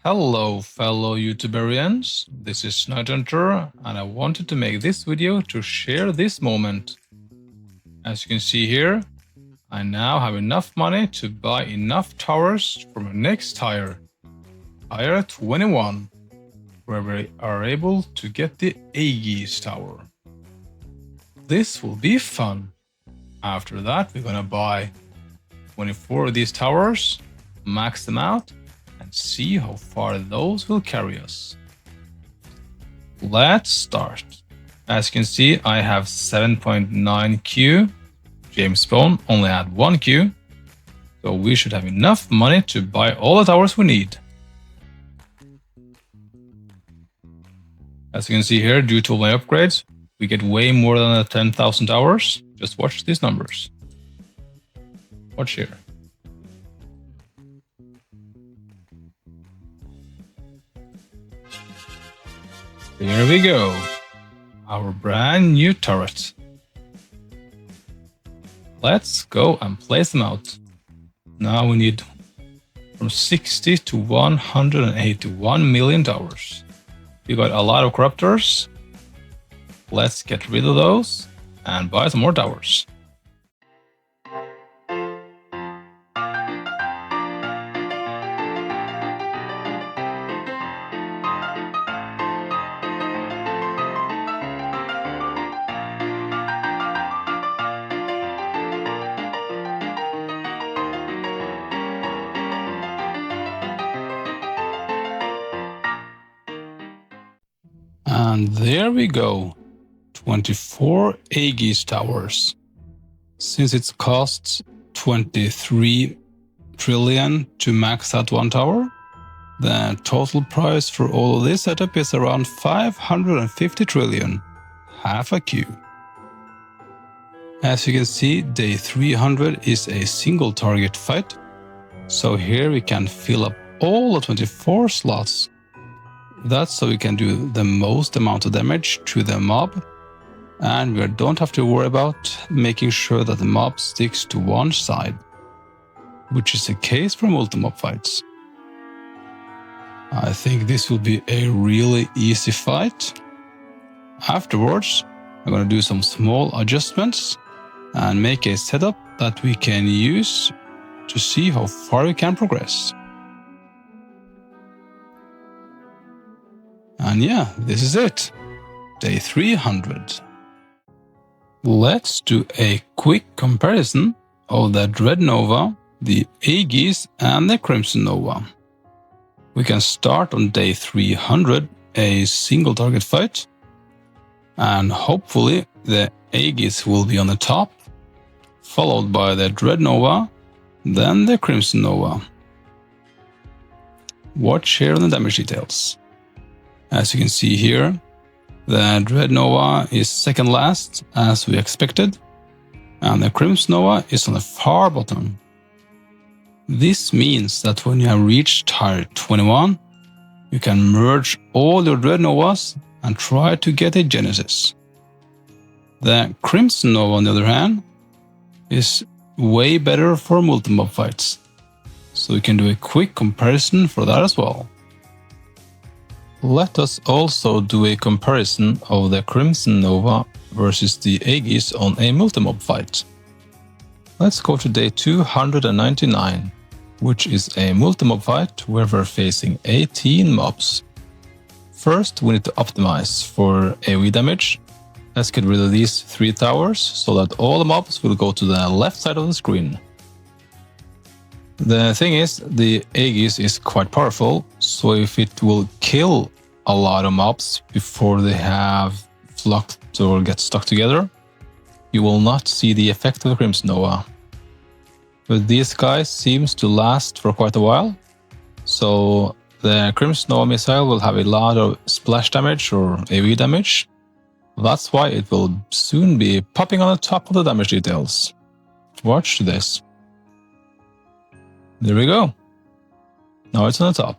Hello fellow YouTuberians, this is Night Hunter and I wanted to make this video to share this moment. As you can see here, I now have enough money to buy enough towers for my next tier, tier 21, where we are able to get the Aegis tower. This will be fun. After that we're gonna buy 24 of these towers, max them out, and see how far those will carry us. Let's start. As you can see, I have 7.9 Q. James Bone only had 1 Q. So we should have enough money to buy all the towers we need. As you can see here, due to my upgrades, we get way more than 10,000 towers. Just watch these numbers. Watch here. Here we go, our brand new turret. Let's go and place them out. Now we need from 60 to 181 million towers. We got a lot of corruptors. Let's get rid of those and buy some more towers. And there we go, 24 Aegis towers. Since it costs 23 trillion to max out one tower, the total price for all of this setup is around 550 trillion, half a Q. As you can see, day 300 is a single target fight, so here we can fill up all the 24 slots. That's so we can do the most amount of damage to the mob, and we don't have to worry about making sure that the mob sticks to one side, which is the case for Multimob fights. I think this will be a really easy fight. Afterwards, I'm going to do some small adjustments and make a setup that we can use to see how far we can progress. And yeah, this is it. Day 300. Let's do a quick comparison of the Dreadnova, the Aegis and the Crimsonnova. We can start on day 300, a single target fight. And hopefully the Aegis will be on the top, followed by the Dreadnova, then the Crimsonnova. Watch here on the damage details. As you can see here, the Dreadnova is second last, as we expected, and the Crimsonnova is on the far bottom. This means that when you have reached tier 21, you can merge all your Dreadnovas and try to get a Genesis. The Crimsonnova, on the other hand, is way better for Multimob fights, so we can do a quick comparison for that as well. Let us also do a comparison of the Crimsonnova versus the Aegis on a Multimob fight. Let's go to day 299, which is a Multimob fight where we're facing 18 mobs. First, we need to optimize for AoE damage. Let's get rid of these 3 towers so that all the mobs will go to the left side of the screen. The thing is, the Aegis is quite powerful, so if it will kill a lot of mobs before they have flocked or get stuck together, you will not see the effect of the Crimsonnova. But these guys seems to last for quite a while, so the Crimsonnova missile will have a lot of splash damage or AoE damage. That's why it will soon be popping on the top of the damage details. Watch this. There we go. Now it's on the top.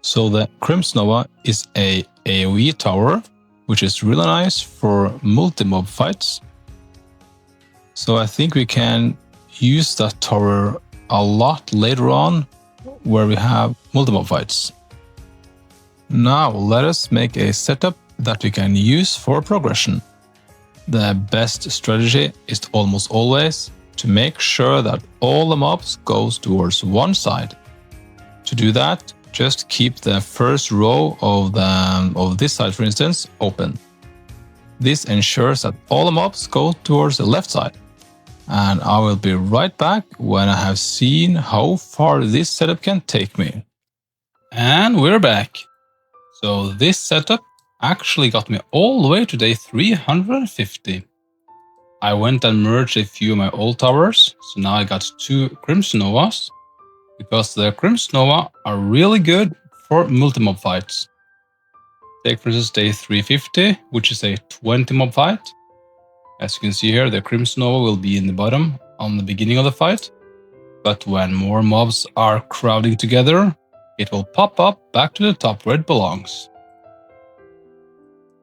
So the Crimsonnova is a AoE tower, which is really nice for Multimob fights. So I think we can use that tower a lot later on where we have Multimob fights. Now let us make a setup that we can use for progression. The best strategy is almost always to make sure that all the mobs goes towards one side. To do that, just keep the first row of this side, for instance, open. This ensures that all the mobs go towards the left side. And I will be right back when I have seen how far this setup can take me. And we're back. So this setup actually got me all the way to day 350. I went and merged a few of my old towers, so now I got 2 Crimsonnovas, because the Crimsonnova are really good for multimob fights. Take for instance day 350, which is a 20 mob fight. As you can see here, the Crimsonnova will be in the bottom on the beginning of the fight, but when more mobs are crowding together, it will pop up back to the top where it belongs.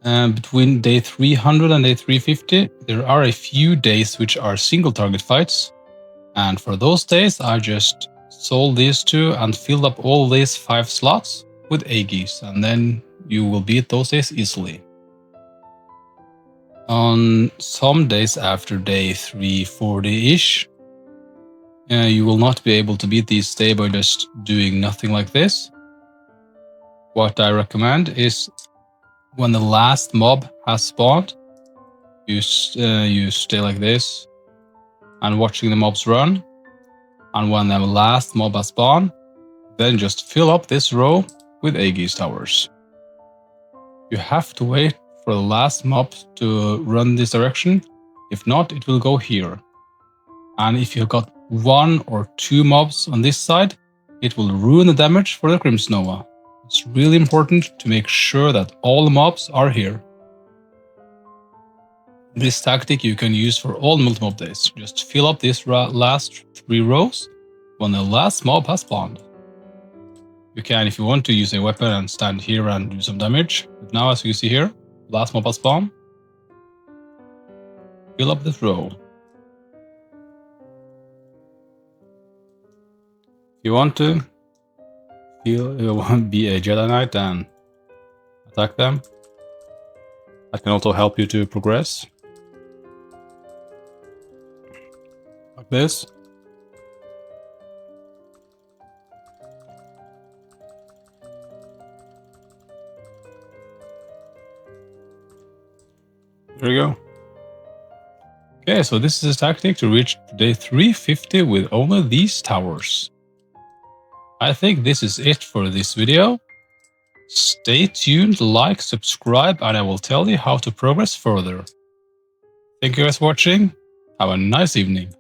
Between day 300 and day 350, there are a few days which are single target fights, and for those days I just sold these 2 and filled up all these 5 slots with Aegis, and then you will beat those days easily. On some days after day 340-ish, you will not be able to beat these days by just doing nothing like this. What I recommend is when the last mob has spawned, you stay like this and watching the mobs run. And when the last mob has spawned, then just fill up this row with Aegis towers. You have to wait for the last mob to run this direction. If not, it will go here. And if you've got 1 or 2 mobs on this side, it will ruin the damage for the Crimsonnova. It's really important to make sure that all the mobs are here. This tactic you can use for all multimob days. Just fill up these last 3 rows when the last mob has spawned. You can, if you want to, use a weapon and stand here and do some damage. But now, as you see here, last mob has spawned. Fill up this row. If you want to, be a Jedi Knight and attack them. That can also help you to progress. Like this. There you go. Okay, so this is a tactic to reach day 350 with only these towers. I think this is it for this video. Stay tuned, like, subscribe, and I will tell you how to progress further. Thank you guys for watching. Have a nice evening.